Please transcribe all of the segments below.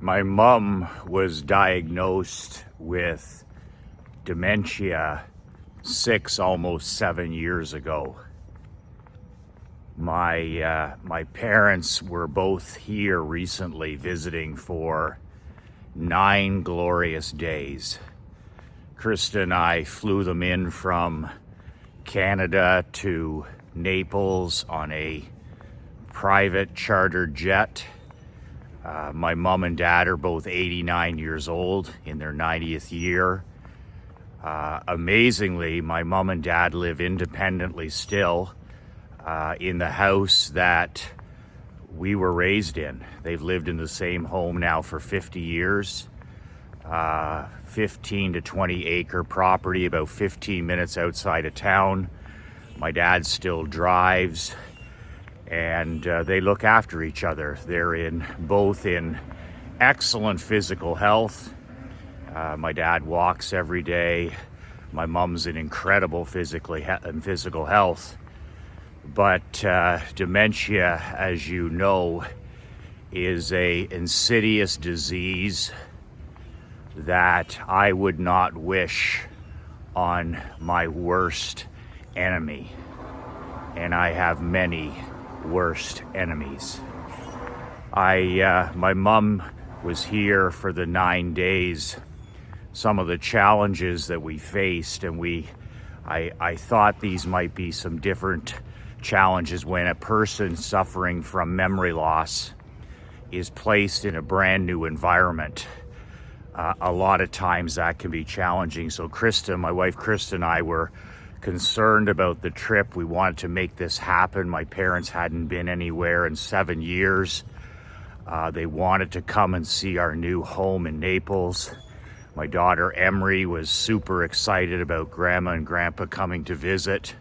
My mom was diagnosed with dementia almost 7 years ago. My parents were both here recently visiting for 9 glorious days. Krista and I flew them in from Canada to Naples on a private chartered jet. My mom and dad are both 89 years old, in their 90th year. Amazingly, my mom and dad live independently still in the house that we were raised in. They've lived in the same home now for 50 years. 15 to 20 acre property, about 15 minutes outside of town. My dad still drives, and they look after each other. They're both in excellent physical health. My dad walks every day. My mom's in incredible physical health. But dementia, as you know, is an insidious disease that I would not wish on my worst enemy. And I have many worst enemies. My mom was here for the 9 days. Some of the challenges that we faced, and I thought these might be some different challenges when a person suffering from memory loss is placed in a brand new environment. A lot of times that can be challenging. So my wife Krista and I were concerned about the trip. We wanted to make this happen. My parents hadn't been anywhere in 7 years. They wanted to come and see our new home in Naples. My daughter Emery was super excited about Grandma and Grandpa coming to visit.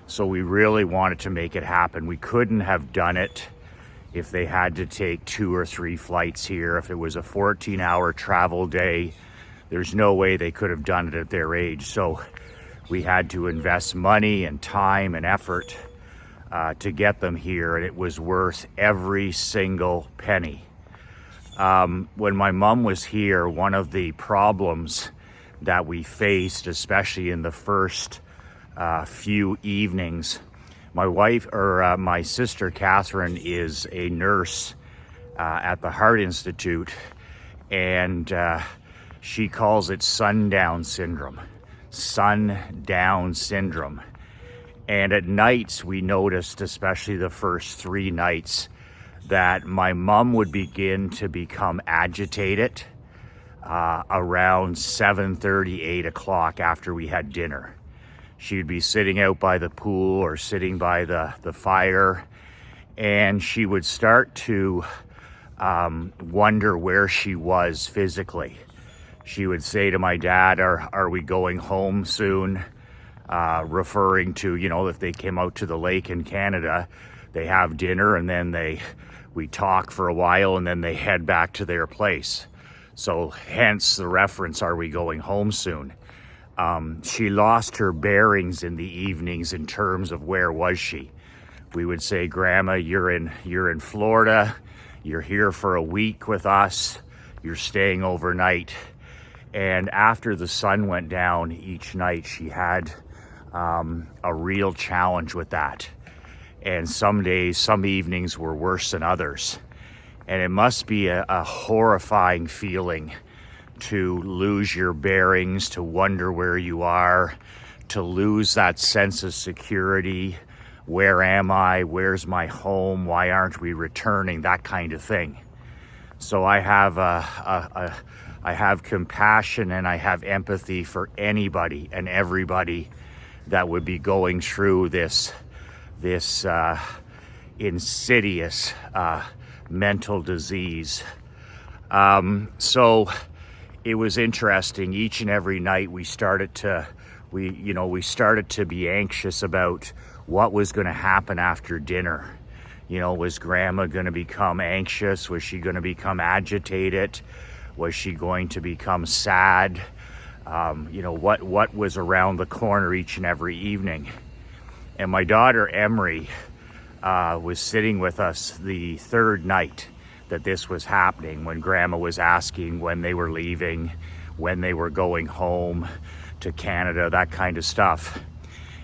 So we really wanted to make it happen. We couldn't have done it if they had to take 2 or 3 flights here. If it was a 14-hour travel day, there's no way they could have done it at their age. So we had to invest money and time and effort to get them here, and it was worth every single penny. When my mom was here, one of the problems that we faced, especially in the first few evenings, my sister Catherine is a nurse at the Heart Institute, and she calls it sundown syndrome. Sundown syndrome. And at nights, we noticed, especially the first 3 nights, that my mom would begin to become agitated around 7:30, 8 o'clock after we had dinner. She'd be sitting out by the pool or sitting by the fire, and she would start to wonder where she was physically. She would say to my dad, are we going home soon? Referring to, if they came out to the lake in Canada, they have dinner and then we talk for a while and then they head back to their place. So hence the reference, are we going home soon? She lost her bearings in the evenings in terms of where was she. We would say, Grandma, you're in Florida. You're here for a week with us. You're staying overnight. And after the sun went down each night, she had a real challenge with that. And some days, some evenings were worse than others. And it must be a horrifying feeling to lose your bearings, to wonder where you are, to lose that sense of security. Where am I? Where's my home? Why aren't we returning? That kind of thing. So I have compassion and I have empathy for anybody and everybody that would be going through this insidious mental disease. So it was interesting. Each and every night we started to be anxious about what was going to happen after dinner. Was Grandma going to become anxious? Was she going to become agitated? Was she going to become sad? What was around the corner each and every evening? And my daughter Emery was sitting with us the third night. that this was happening, when Grandma was asking when they were leaving, when they were going home to Canada, that kind of stuff.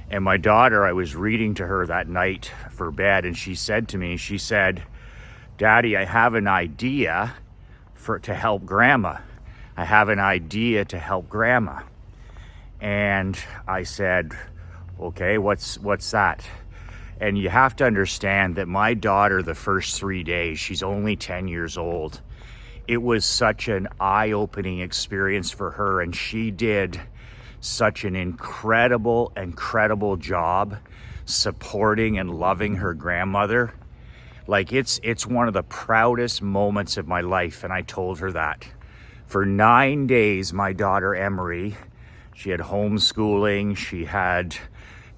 And my daughter, I was reading to her that night for bed, and she said to me, she said, "Daddy, I have an idea to help Grandma. I have an idea to help Grandma." And I said, "Okay, what's that?" And you have to understand that my daughter, the first 3 days, she's only 10 years old. It was such an eye-opening experience for her, and she did such an incredible job supporting and loving her grandmother. Like, it's one of the proudest moments of my life, and I told her that. For 9 days, my daughter Emery, she had homeschooling, she had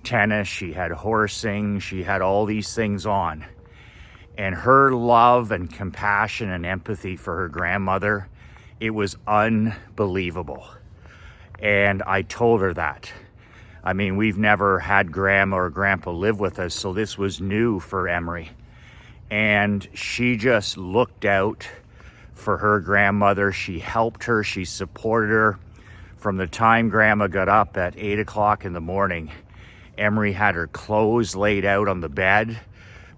tennis, she had horsing, she had all these things on. And her love and compassion and empathy for her grandmother, it was unbelievable. And I told her that. I mean, we've never had Grandma or Grandpa live with us, so this was new for Emery. And she just looked out for her grandmother. She helped her, she supported her. From the time Grandma got up at 8 o'clock in the morning, Emery had her clothes laid out on the bed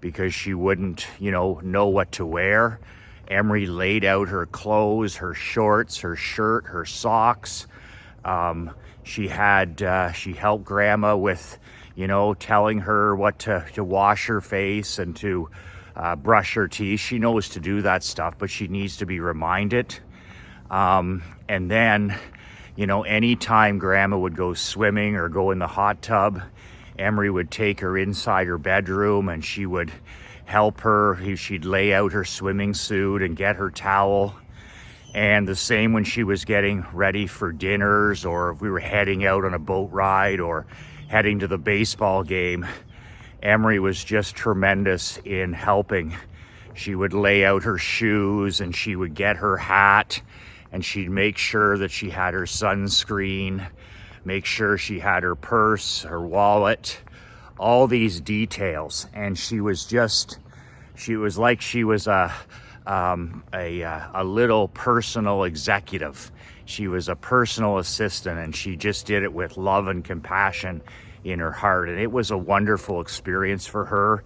because she wouldn't, know what to wear. Emery laid out her clothes, her shorts, her shirt, her socks. She helped Grandma with, telling her what to wash her face and to brush her teeth. She knows to do that stuff, but she needs to be reminded. And then, anytime Grandma would go swimming or go in the hot tub, Emery would take her inside her bedroom and she would help her. She'd lay out her swimming suit and get her towel. And the same when she was getting ready for dinners, or if we were heading out on a boat ride or heading to the baseball game, Emery was just tremendous in helping. She would lay out her shoes and she would get her hat and she'd make sure that she had her sunscreen, make sure she had her purse, her wallet, all these details. And she was like she was a little personal executive. She was a personal assistant, and she just did it with love and compassion in her heart. And it was a wonderful experience for her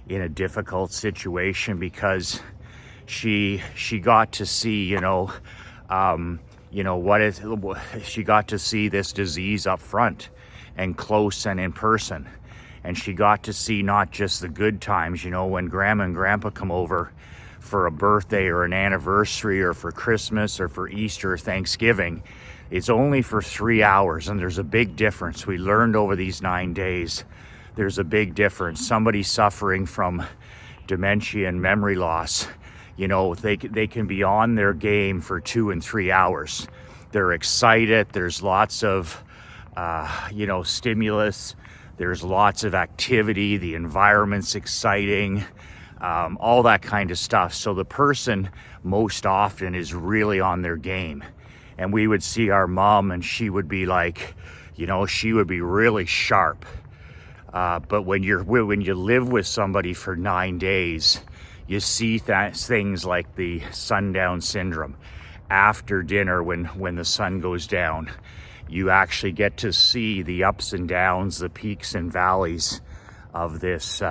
in a difficult situation, because she got to see, she got to see this disease up front and close and in person. And she got to see not just the good times, when Grandma and Grandpa come over for a birthday or an anniversary or for Christmas or for Easter or Thanksgiving. It's only for 3 hours, and there's a big difference. We learned over these 9 days, there's a big difference. Somebody suffering from dementia and memory loss, they can be on their game for 2 and 3 hours. They're excited. There's lots of, stimulus. There's lots of activity. The environment's exciting. All that kind of stuff. So the person most often is really on their game. And we would see our mom, and she would be like, she would be really sharp. But when you live with somebody for 9 days, you see things like the sundown syndrome. After dinner, when the sun goes down, you actually get to see the ups and downs, the peaks and valleys of this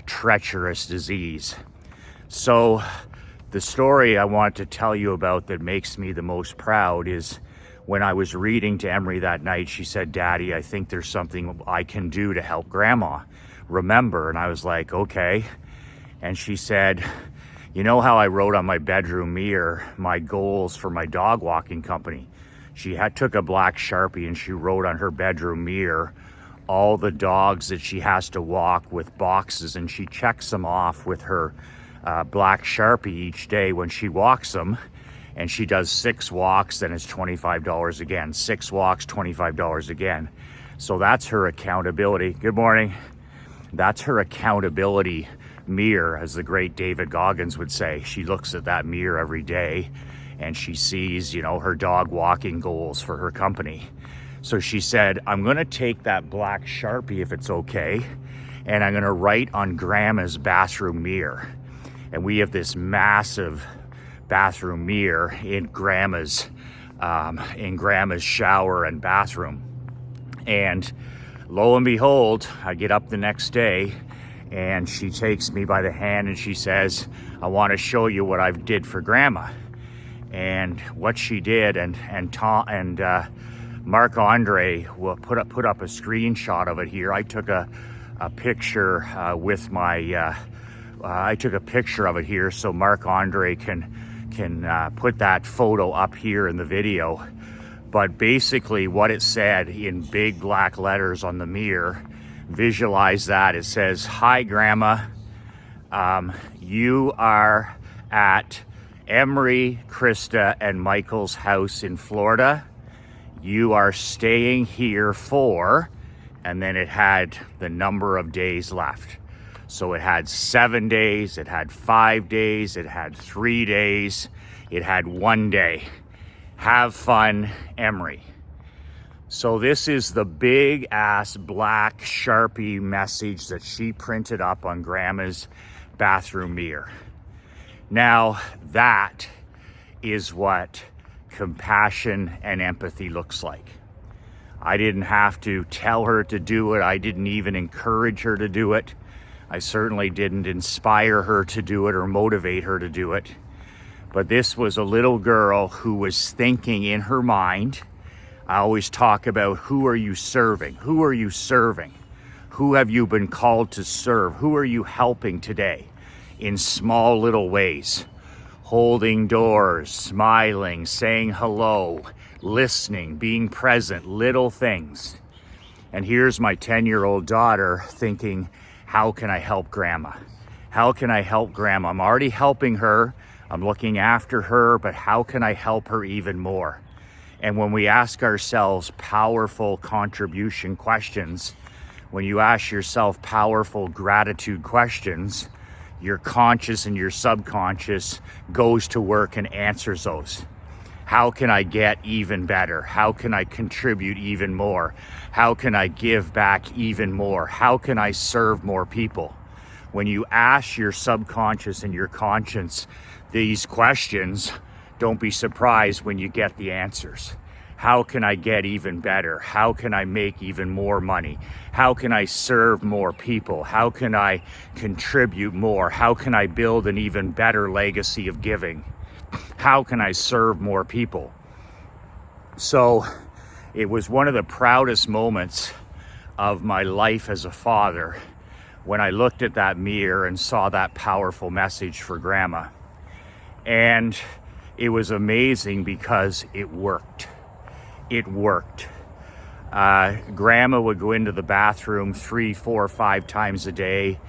treacherous disease. So the story I want to tell you about that makes me the most proud is when I was reading to Emery that night, she said, "Daddy, I think there's something I can do to help Grandma remember." And I was like, okay. And she said, "You know how I wrote on my bedroom mirror my goals for my dog walking company?" She took a black Sharpie and she wrote on her bedroom mirror all the dogs that she has to walk with boxes, and she checks them off with her black Sharpie each day when she walks them. And she does 6 walks, then it's $25 again. 6 walks, $25 again. So that's her accountability. Good morning. That's her accountability mirror, as the great David Goggins would say. She looks at that mirror every day and she sees, her dog walking goals for her company. So she said, "I'm going to take that black Sharpie, if it's okay, and I'm going to write on Grandma's bathroom mirror." And we have this massive bathroom mirror in grandma's shower and bathroom. And lo and behold, I get up the next day and she takes me by the hand and she says, I want to show you what I did for grandma. And what she did, and Mark Andre will put up a screenshot of it here. I took a picture with my I took a picture of it here so Mark Andre can put that photo up here in the video. But basically what it said in big black letters on the mirror, visualize that. It says, hi grandma, you are at Emery, Krista, and Michael's house in Florida. You are staying here for, and then it had the number of days left. So it had 7 days, it had 5 days, it had 3 days, it had 1 day. Have fun, Emery. So this is the big ass black Sharpie message that she printed up on grandma's bathroom mirror. Now that is what compassion and empathy looks like. I didn't have to tell her to do it. I didn't even encourage her to do it. I certainly didn't inspire her to do it or motivate her to do it. But this was a little girl who was thinking in her mind. I always talk about, who are you serving? Who are you serving? Who have you been called to serve? Who are you helping today? In small little ways, holding doors, smiling, saying hello, listening, being present, little things. And here's my 10-year-old daughter thinking, how can I help grandma? How can I help grandma? I'm already helping her. I'm looking after her, but how can I help her even more? And when we ask ourselves powerful contribution questions, when you ask yourself powerful gratitude questions, your conscious and your subconscious goes to work and answers those. How can I get even better? How can I contribute even more? How can I give back even more? How can I serve more people? When you ask your subconscious and your conscience these questions, don't be surprised when you get the answers. How can I get even better? How can I make even more money? How can I serve more people? How can I contribute more? How can I build an even better legacy of giving? How can I serve more people? So it was one of the proudest moments of my life as a father when I looked at that mirror and saw that powerful message for grandma. And it was amazing because it worked. It worked. Grandma would go into the bathroom 3, 4, 5 times a day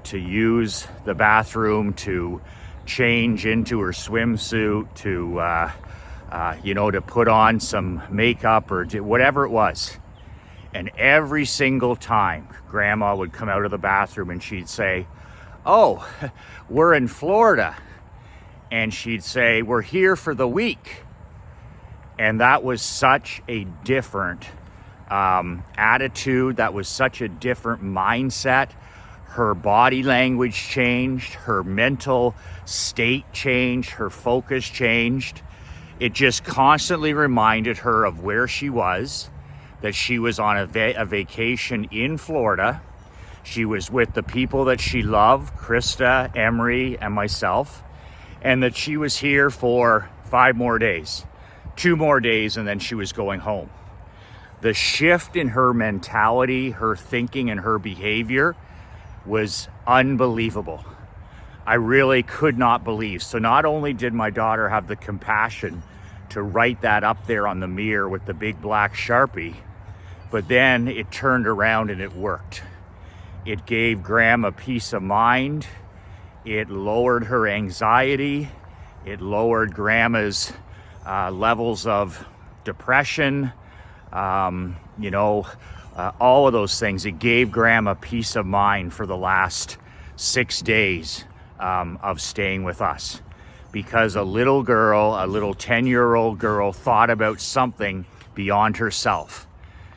to use the bathroom, to change into her swimsuit, to put on some makeup or whatever it was. And every single time grandma would come out of the bathroom and she'd say, oh, we're in Florida. And she'd say, we're here for the week. And that was such a different attitude. That was such a different mindset. Her body language changed. Her mental state changed. Her focus changed. It just constantly reminded her of where she was, that she was on a vacation in Florida. She was with the people that she loved, Krista, Emery, and myself, and that she was here for 5 more days. 2 more days, and then she was going home. The shift in her mentality, her thinking, and her behavior was unbelievable. I really could not believe. So not only did my daughter have the compassion to write that up there on the mirror with the big black Sharpie, but then it turned around and it worked. It gave grandma peace of mind. It lowered her anxiety. It lowered grandma's levels of depression, all of those things. It gave grandma peace of mind for the last 6 days of staying with us, because a little girl, a little 10-year-old girl, thought about something beyond herself.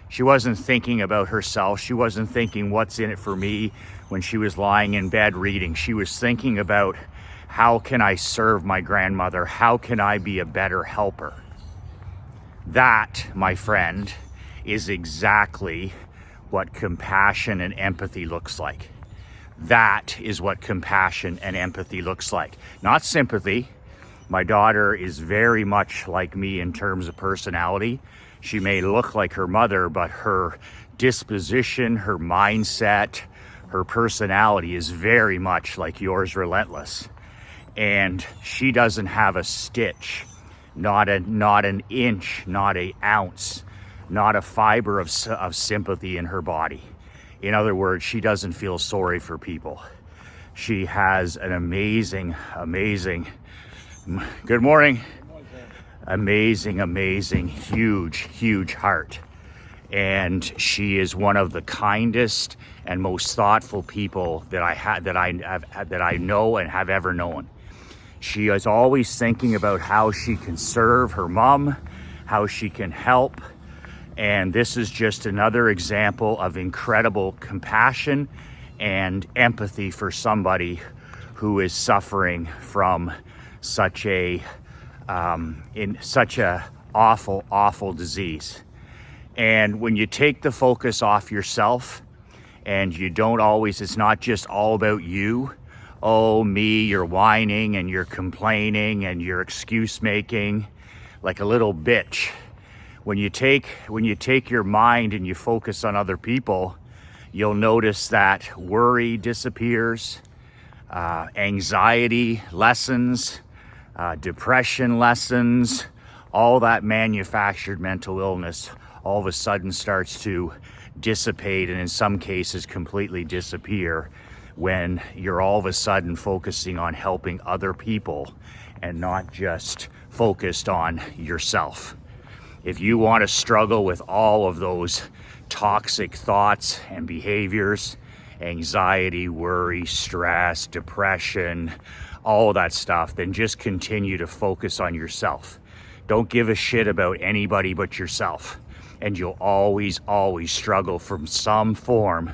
She wasn't thinking about herself. She wasn't thinking, what's in it for me? when she was lying in bed reading. She was thinking about, how can I serve my grandmother? How can I be a better helper? That, my friend, is exactly what compassion and empathy looks like. That is what compassion and empathy looks like. Not sympathy. My daughter is very much like me in terms of personality. She may look like her mother, but her disposition, her mindset, her personality is very much like yours, relentless. And she doesn't have a stitch, not an inch, not an ounce, not a fiber of sympathy in her body. In other words, she doesn't feel sorry for people. She has an amazing, good morning, amazing, huge heart. And she is one of the kindest and most thoughtful people that I know and have ever known. She is always thinking about how she can serve her mom, how she can help. And this is just another example of incredible compassion and empathy for somebody who is suffering from such a awful disease. And when you take the focus off yourself, and you don't always, it's not just all about you. Oh, me, you're whining and you're complaining and you're excuse making like a little bitch. When you take your mind and you focus on other people, you'll notice that worry disappears, anxiety lessens, depression lessens, all that manufactured mental illness all of a sudden starts to dissipate, and in some cases completely disappear, when you're all of a sudden focusing on helping other people and not just focused on yourself. If you want to struggle with all of those toxic thoughts and behaviors, anxiety, worry, stress, depression, all of that stuff, then just continue to focus on yourself. Don't give a shit about anybody but yourself. And you'll always struggle from some form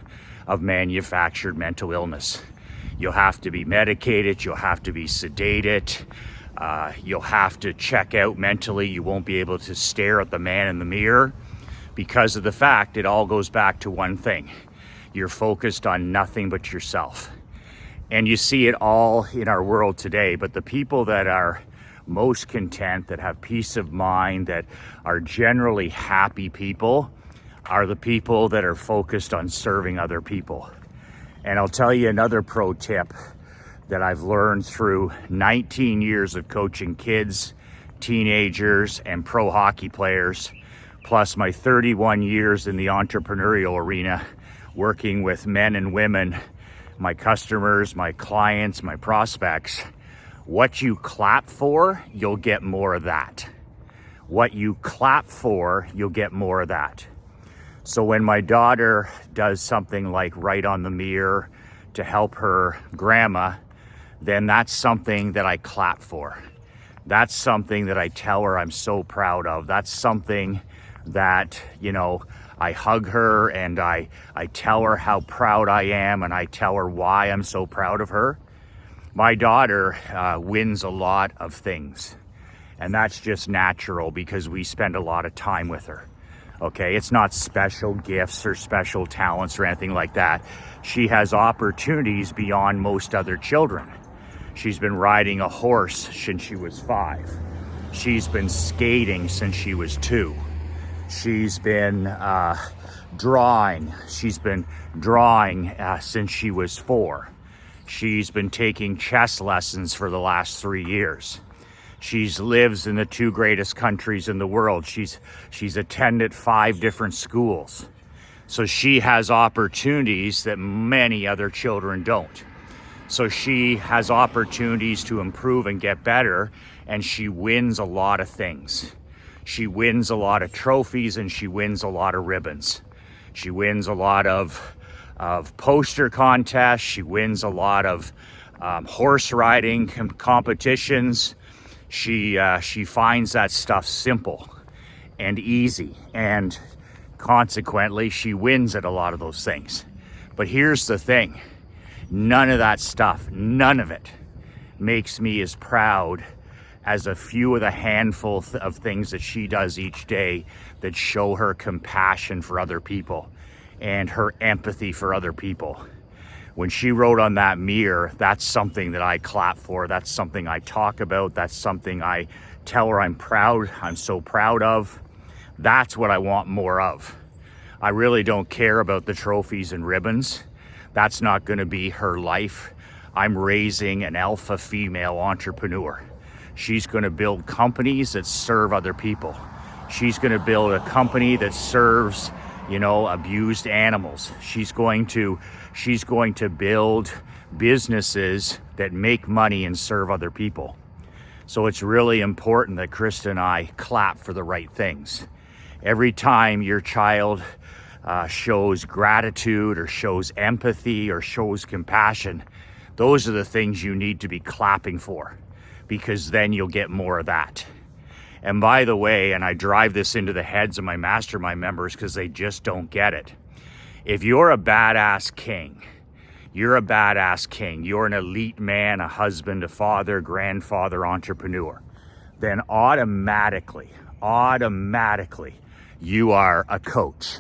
of manufactured mental illness. You'll have to be medicated, you'll have to be sedated, you'll have to check out mentally. You won't be able to stare at the man in the mirror, because of the fact it all goes back to one thing. You're focused on nothing but yourself. And you see it all in our world today, but the people that are most content, that have peace of mind, that are generally happy people, are the people that are focused on serving other people. And I'll tell you another pro tip that I've learned through 19 years of coaching kids, teenagers, and pro hockey players, plus my 31 years in the entrepreneurial arena, working with men and women, my customers, my clients, my prospects. What you clap for, you'll get more of that. What you clap for, you'll get more of that. So when my daughter does something like write on the mirror to help her grandma, then that's something that I clap for. That's something that I tell her I'm so proud of. That's something that, I hug her and I tell her how proud I am, and I tell her why I'm so proud of her. My daughter wins a lot of things, and that's just natural because we spend a lot of time with her. Okay, it's not special gifts or special talents or anything like that. She has opportunities beyond most other children. She's been riding a horse since she was 5. She's been skating since she was 2. She's been drawing. She's been drawing since she was 4. She's been taking chess lessons for the last 3 years. She lives in the 2 greatest countries in the world. She's attended 5 different schools. So she has opportunities that many other children don't. So she has opportunities to improve and get better, and she wins a lot of things. She wins a lot of trophies, and she wins a lot of ribbons. She wins a lot of poster contests. She wins a lot of horse riding competitions. She finds that stuff simple and easy, and consequently she wins at a lot of those things. But here's the thing, None of that stuff, none of it makes me as proud as a few of the handful of things that she does each day that show her compassion for other people and her empathy for other people. When she wrote on that mirror, that's something that I clap for. That's something I talk about. That's something I tell her I'm so proud of. That's what I want more of. I really don't care about the trophies and ribbons. That's not going to be her life. I'm raising an alpha female entrepreneur. She's going to build companies that serve other people. She's going to build a company that serves, abused animals. She's going to build businesses that make money and serve other people. So it's really important that Krista and I clap for the right things. Every time your child shows gratitude or shows empathy or shows compassion, those are the things you need to be clapping for, because then you'll get more of that. And by the way, and I drive this into the heads of my mastermind members because they just don't get it. If you're a badass king, you're a badass king, you're an elite man, a husband, a father, grandfather, entrepreneur, then automatically, you are a coach.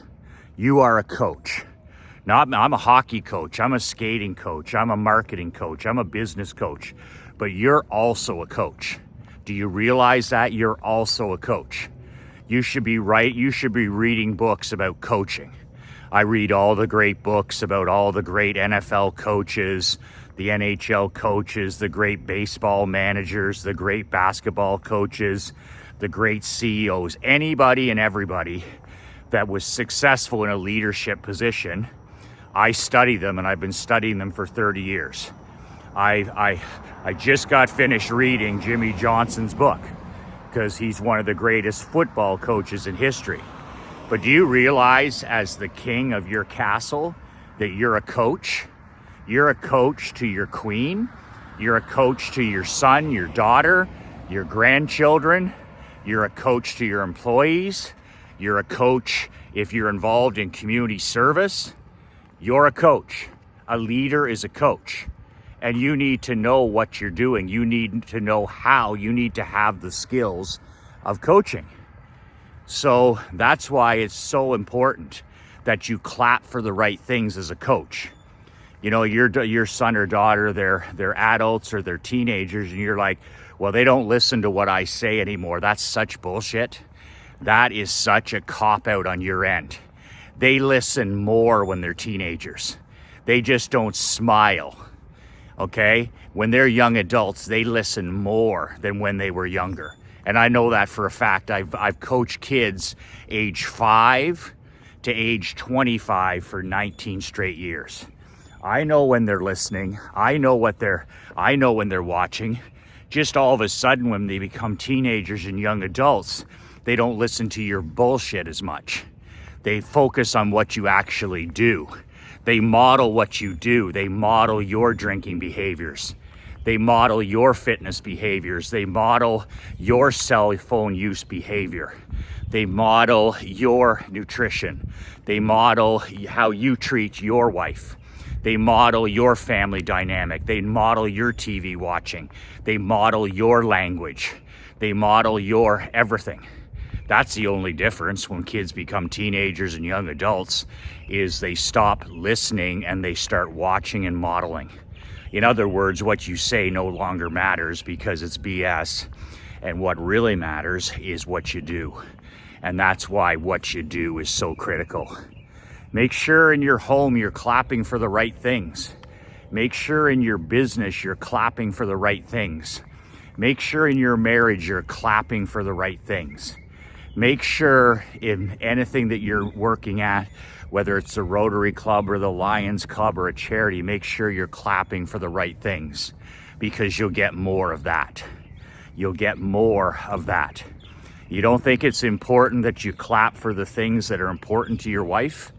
You are a coach. I'm a hockey coach, I'm a skating coach, I'm a marketing coach, I'm a business coach, but you're also a coach. Do you realize that? You're also a coach. You should be reading books about coaching. I read all the great books about all the great NFL coaches, the NHL coaches, the great baseball managers, the great basketball coaches, the great CEOs, anybody and everybody that was successful in a leadership position. I study them, and I've been studying them for 30 years. I just got finished reading Jimmy Johnson's book because he's one of the greatest football coaches in history. But do you realize, as the king of your castle, that you're a coach? You're a coach to your queen. You're a coach to your son, your daughter, your grandchildren. You're a coach to your employees. You're a coach if you're involved in community service. You're a coach. A leader is a coach. And you need to know what you're doing. You need to know how. You need to have the skills of coaching. So that's why it's so important that you clap for the right things as a coach. Your son or daughter, they're adults or they're teenagers, and you're like, well, they don't listen to what I say anymore. That's such bullshit. That is such a cop-out on your end. They listen more when they're teenagers. They just don't smile. Okay? When they're young adults, they listen more than when they were younger. And I know that for a fact. I've coached kids age 5 to age 25 for 19 straight years. I know when they're listening. I know when they're watching. Just all of a sudden, when they become teenagers and young adults, they don't listen to your bullshit as much. They focus on what you actually do. They model what you do. They model your drinking behaviors. They model your fitness behaviors. They model your cell phone use behavior. They model your nutrition. They model how you treat your wife. They model your family dynamic. They model your TV watching. They model your language. They model your everything. That's the only difference when kids become teenagers and young adults, is they stop listening and they start watching and modeling. In other words, what you say no longer matters because it's BS. And what really matters is what you do. And that's why what you do is so critical. Make sure in your home you're clapping for the right things. Make sure in your business you're clapping for the right things. Make sure in your marriage you're clapping for the right things. Make sure in anything that you're working at, whether it's the Rotary Club or the Lions Club or a charity, make sure you're clapping for the right things, because you'll get more of that. You'll get more of that. You don't think it's important that you clap for the things that are important to your wife?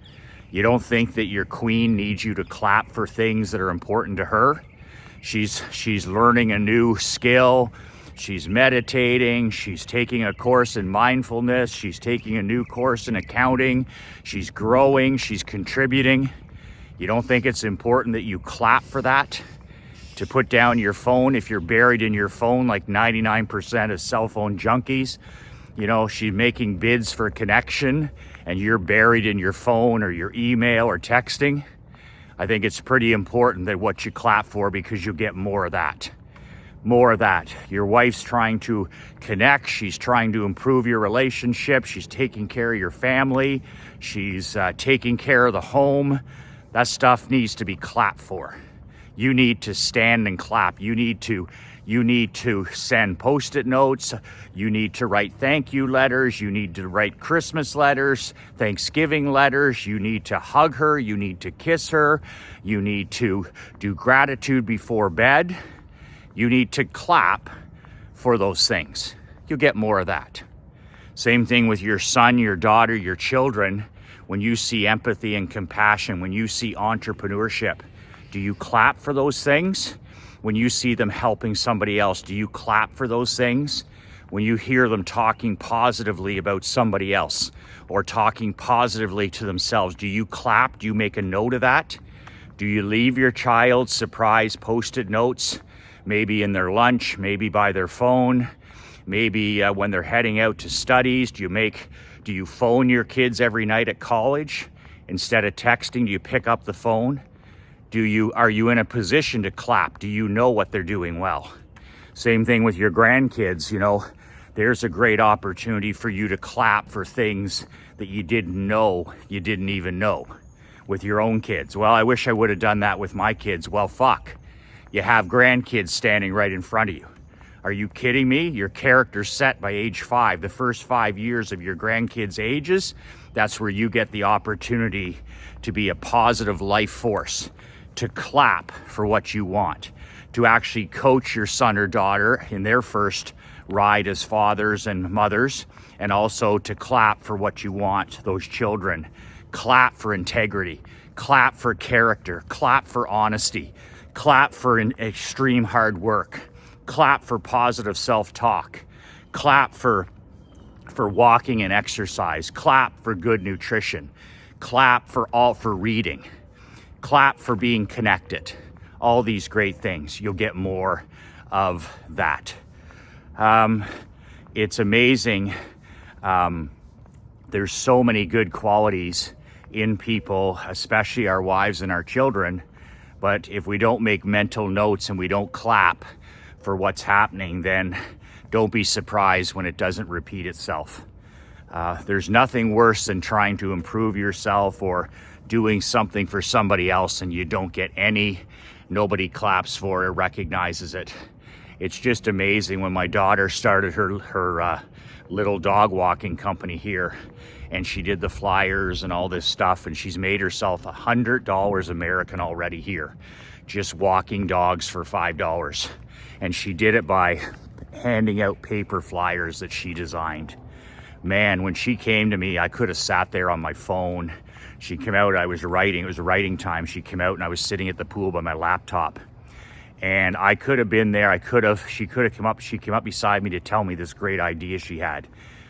You don't think that your queen needs you to clap for things that are important to her? She's learning a new skill. She's meditating, she's taking a course in mindfulness, she's taking a new course in accounting, she's growing, she's contributing. You don't think it's important that you clap for that? To put down your phone if you're buried in your phone like 99% of cell phone junkies? You know, she's making bids for connection and you're buried in your phone or your email or texting. I think it's pretty important that what you clap for, because you'll get more of that. More of that. Your wife's trying to connect. She's trying to improve your relationship. She's taking care of your family. She's taking care of the home. That stuff needs to be clapped for. You need to stand and clap. You need to send Post-it notes. You need to write thank you letters. You need to write Christmas letters, Thanksgiving letters. You need to hug her. You need to kiss her. You need to do gratitude before bed. You need to clap for those things. You'll get more of that. Same thing with your son, your daughter, your children. When you see empathy and compassion, when you see entrepreneurship, do you clap for those things? When you see them helping somebody else, do you clap for those things? When you hear them talking positively about somebody else or talking positively to themselves, do you clap? Do you make a note of that? Do you leave your child surprise Post-it notes, maybe in their lunch, maybe by their phone, maybe when they're heading out to studies? Do you phone your kids every night at college? Instead of texting, do you pick up the phone? Are you in a position to clap? Do you know what they're doing well? Same thing with your grandkids. You know, there's a great opportunity for you to clap for things that you didn't know you didn't even know with your own kids. Well, I wish I would have done that with my kids. Well, fuck. You have grandkids standing right in front of you. Are you kidding me? Your character's set by age 5. The first 5 years of your grandkids' ages, that's where you get the opportunity to be a positive life force, to clap for what you want, to actually coach your son or daughter in their first ride as fathers and mothers, and also to clap for what you want those children. Clap for integrity, clap for character, clap for honesty, clap for extreme hard work, clap for positive self-talk, clap for walking and exercise, clap for good nutrition, clap for reading, clap for being connected. All these great things. You'll get more of that. It's amazing. There's so many good qualities in people, especially our wives and our children. But if we don't make mental notes and we don't clap for what's happening, then don't be surprised when it doesn't repeat itself. There's nothing worse than trying to improve yourself or doing something for somebody else and you don't get nobody claps for it, recognizes it. It's just amazing. When my daughter started her little dog walking company here, and she did the flyers and all this stuff, and she's made herself $100 American already here, just walking dogs for $5. And she did it by handing out paper flyers that she designed. Man, when she came to me, I could have sat there on my phone. She came out, I was writing, it was writing time. She came out and I was sitting at the pool by my laptop. And I could have been there, she could have come up, she came up beside me to tell me this great idea she had.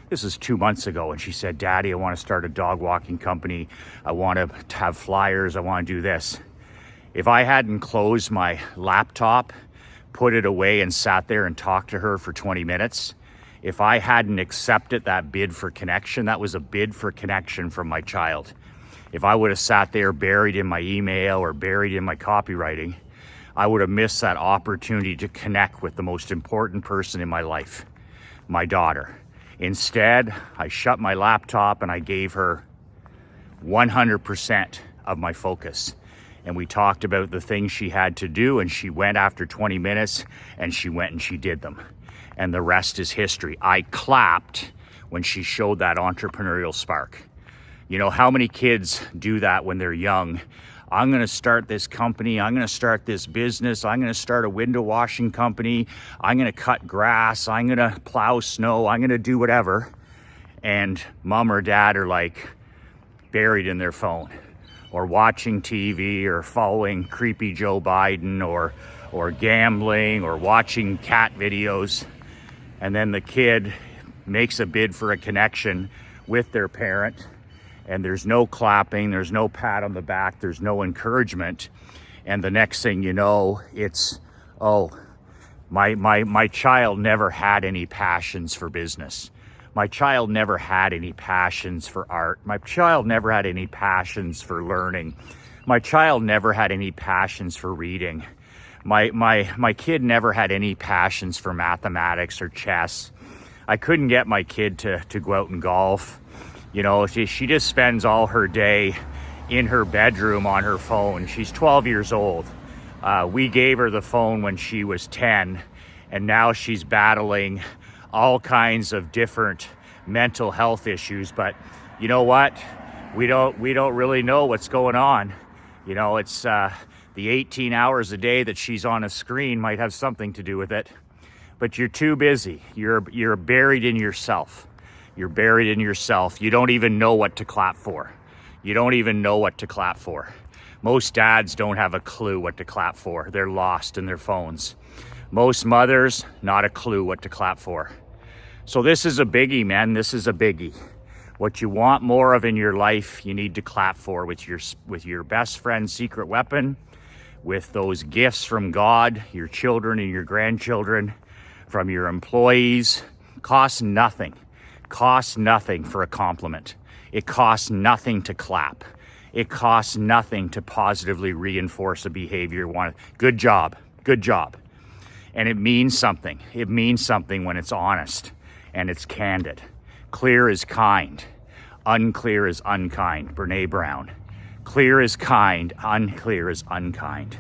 This is 2 months ago, and she said, "Daddy, I want to start a dog walking company. I want to have flyers, I want to do this." If I hadn't closed my laptop, put it away and sat there and talked to her for 20 minutes, if I hadn't accepted that bid for connection, that was a bid for connection from my child. If I would have sat there buried in my email or buried in my copywriting, I would have missed that opportunity to connect with the most important person in my life, my daughter. Instead, I shut my laptop and I gave her 100% of my focus. And we talked about the things she had to do, and she went after 20 minutes and she went and she did them. And the rest is history. I clapped when she showed that entrepreneurial spark. You know, how many kids do that when they're young? I'm going to start this company. I'm going to start this business. I'm going to start a window washing company. I'm going to cut grass. I'm going to plow snow. I'm going to do whatever. And mom or dad are like buried in their phone or watching TV or following creepy Joe Biden or gambling or watching cat videos. And then the kid makes a bid for a connection with their parent. and there's no clapping, there's no pat on the back, there's no encouragement. And the next thing you know, it's, oh, my child never had any passions for business. My child never had any passions for art. My child never had any passions for learning. My child never had any passions for reading. My kid never had any passions for mathematics or chess. I couldn't get my kid to go out and golf. You know, she just spends all her day in her bedroom on her phone. She's 12 years old. We gave her the phone when she was 10, and now she's battling all kinds of different mental health issues. But you know what? We don't really know what's going on. You know, it's the 18 hours a day that she's on a screen might have something to do with it. But you're too busy. You're buried in yourself. You're buried in yourself. You don't even know what to clap for. You don't even know what to clap for. Most dads don't have a clue what to clap for. They're lost in their phones. Most mothers, not a clue what to clap for. So this is a biggie, man. This is a biggie. What you want more of in your life, you need to clap for with your best friend's secret weapon, with those gifts from God, your children and your grandchildren, from your employees. Costs nothing. Costs nothing for a compliment. It costs nothing to clap. It costs nothing to positively reinforce a behavior. Good job. Good job. And it means something. It means something when it's honest and it's candid. Clear is kind. Unclear is unkind. Brene Brown. Clear is kind. Unclear is unkind.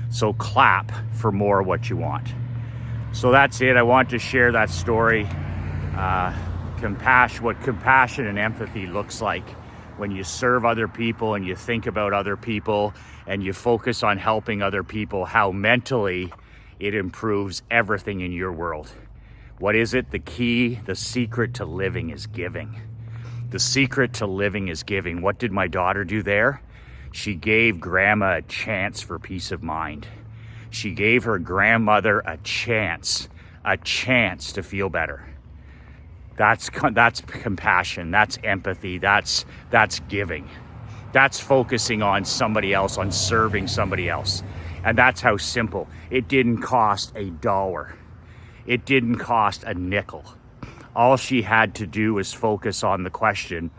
So clap for more of what you want. So that's it. I want to share that story. What compassion and empathy looks like when you serve other people and you think about other people and you focus on helping other people, how mentally it improves everything in your world. What is it? The key, the secret to living is giving. The secret to living is giving. What did my daughter do there? She gave grandma a chance for peace of mind. She gave her grandmother a chance to feel better. That's compassion, that's empathy, that's giving. That's focusing on somebody else, on serving somebody else. And that's how simple. It didn't cost $1. It didn't cost a nickel. All she had to do was focus on the question,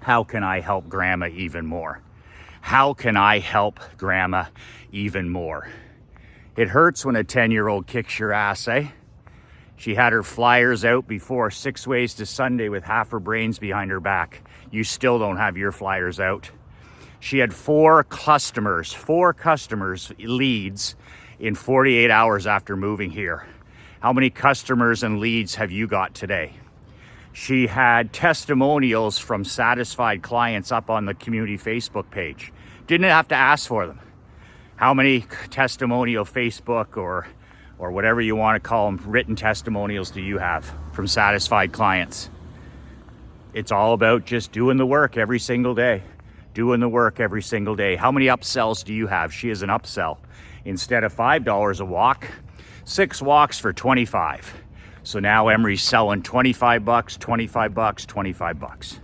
how can I help grandma even more? How can I help grandma even more? It hurts when a 10-year-old kicks your ass, eh? She had her flyers out before 6 ways to Sunday with half her brains behind her back. You still don't have your flyers out. She had four customers leads in 48 hours after moving here. How many customers and leads have you got today? She had testimonials from satisfied clients up on the community Facebook page. Didn't have to ask for them. How many testimonial Facebook or whatever you want to call them, written testimonials do you have from satisfied clients? It's all about just doing the work every single day. Doing the work every single day. How many upsells do you have? She is an upsell. Instead of $5 a walk, 6 walks for $25. So now Emery's selling $25, $25, $25.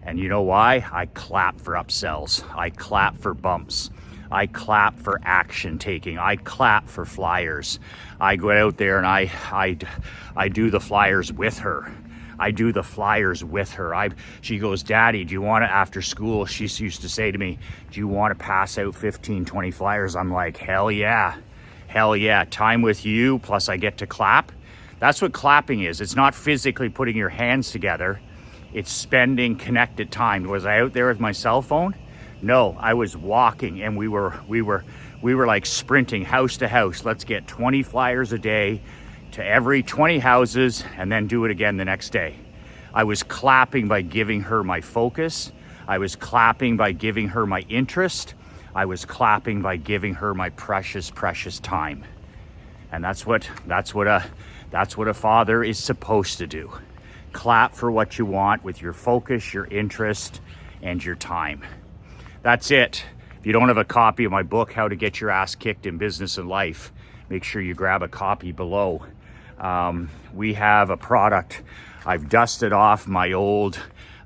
And you know why? I clap for upsells. I clap for bumps. I clap for action taking. I clap for flyers. I go out there and I do the flyers with her. I do the flyers with her. She goes, Daddy, do you want to, after school, she used to say to me, do you want to pass out 15, 20 flyers? I'm like, hell yeah. Hell yeah. Time with you, plus I get to clap. That's what clapping is. It's not physically putting your hands together. It's spending connected time. Was I out there with my cell phone? No, I was walking, and we were like sprinting house to house. Let's get 20 flyers a day to every 20 houses and then do it again the next day. I was clapping by giving her my focus. I was clapping by giving her my interest. I was clapping by giving her my precious, precious time. And that's what a father is supposed to do. Clap for what you want with your focus, your interest, and your time. That's it. If you don't have a copy of my book, How to Get Your Ass Kicked in Business and Life, make sure you grab a copy below. We have a product. I've dusted off my old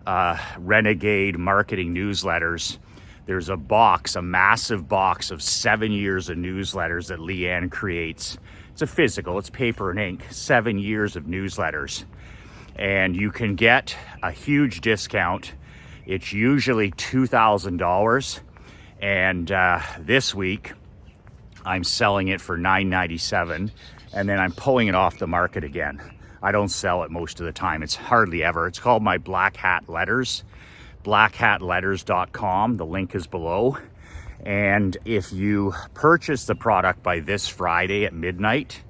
renegade marketing newsletters. There's a massive box of 7 years of newsletters that Leanne creates. It's a physical, it's paper and ink, 7 years of newsletters. And you can get a huge discount. It's usually $2,000. And this week, I'm selling it for $9.97, and then I'm pulling it off the market again. I don't sell it most of the time. It's hardly ever. It's called my Black Hat Letters, blackhatletters.com. The link is below. And if you purchase the product by this Friday at midnight,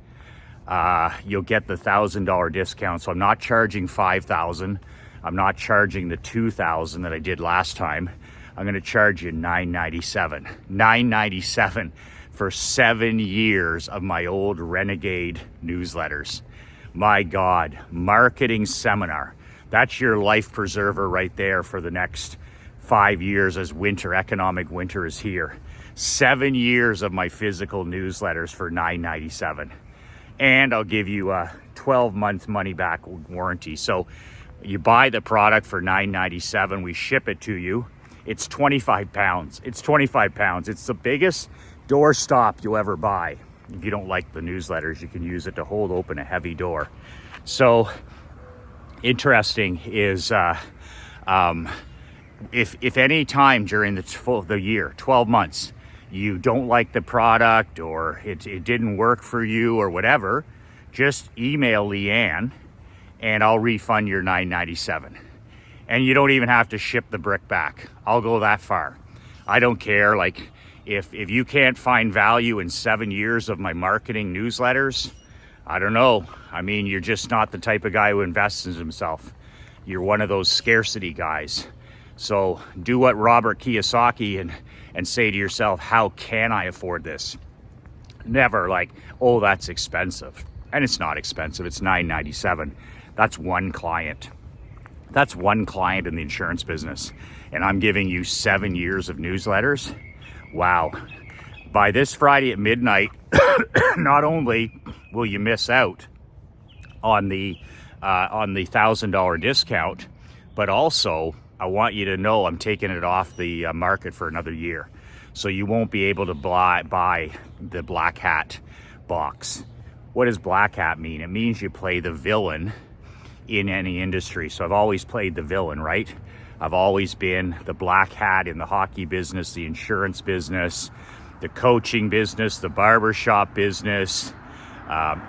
you'll get the $1,000 discount. So I'm not charging $5,000. I'm not charging the $2,000 that I did last time. I'm going to charge you $9.97. $9.97 for 7 years of my old renegade newsletters. My God, marketing seminar. That's your life preserver right there for the next 5 years as economic winter is here. 7 years of my physical newsletters for $9.97. And I'll give you a 12-month money-back warranty. So you buy the product for $9.97. We ship it to you. It's 25 pounds. It's 25 pounds. It's the biggest doorstop you'll ever buy. If you don't like the newsletters, you can use it to hold open a heavy door. So interesting is if any time during the year, 12 months, you don't like the product or it didn't work for you or whatever, just email Leanne and I'll refund your $9.97. And you don't even have to ship the brick back. I'll go that far. I don't care. Like if you can't find value in 7 years of my marketing newsletters, I don't know. I mean, you're just not the type of guy who invests in himself. You're one of those scarcity guys. So do what Robert Kiyosaki and say to yourself, how can I afford this? Never like, oh, that's expensive. And it's not expensive. It's $9.97. That's one client. That's one client in the insurance business. And I'm giving you 7 years of newsletters. Wow. By this Friday at midnight, not only will you miss out on the $1,000 discount, but also I want you to know I'm taking it off the market for another year. So you won't be able to buy the Black Hat box. What does Black Hat mean? It means you play the villain in any industry. So I've always played the villain, right? I've always been the black hat in the hockey business, the insurance business, the coaching business, the barbershop business.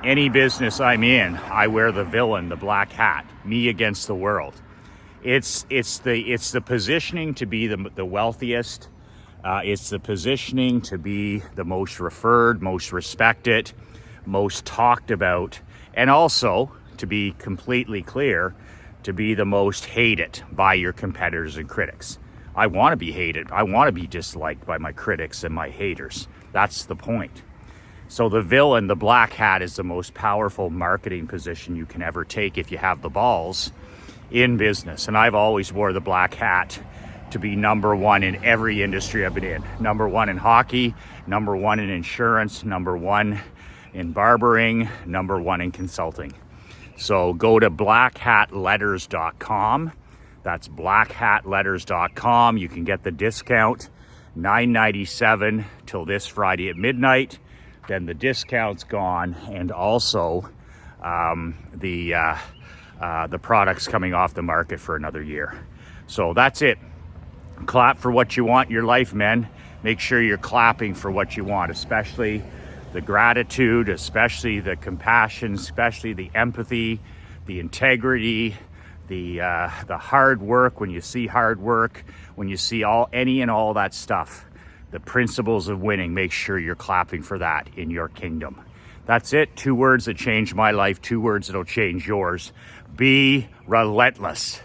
Any business I'm in, I wear the villain, the black hat, me against the world. It's the positioning to be the wealthiest. It's the positioning to be the most referred, most respected, most talked about, and also, to be completely clear, to be the most hated by your competitors and critics. I want to be hated. I want to be disliked by my critics and my haters. That's the point. So the villain, the black hat, is the most powerful marketing position you can ever take if you have the balls in business. And I've always wore the black hat to be number one in every industry I've been in. Number one in hockey, number one in insurance, number one in barbering, number one in consulting. So go to blackhatletters.com. That's blackhatletters.com. You can get the discount, $9.97 till this Friday at midnight. Then the discount's gone, and also the product's coming off the market for another year. So that's it. Clap for what you want in your life, men. Make sure you're clapping for what you want, especially the gratitude, especially the compassion, especially the empathy, the integrity, the hard work. When you see hard work, when you see any and all that stuff, the principles of winning, make sure you're clapping for that in your kingdom. That's it. 2 words that changed my life, 2 words that'll change yours. Be relentless.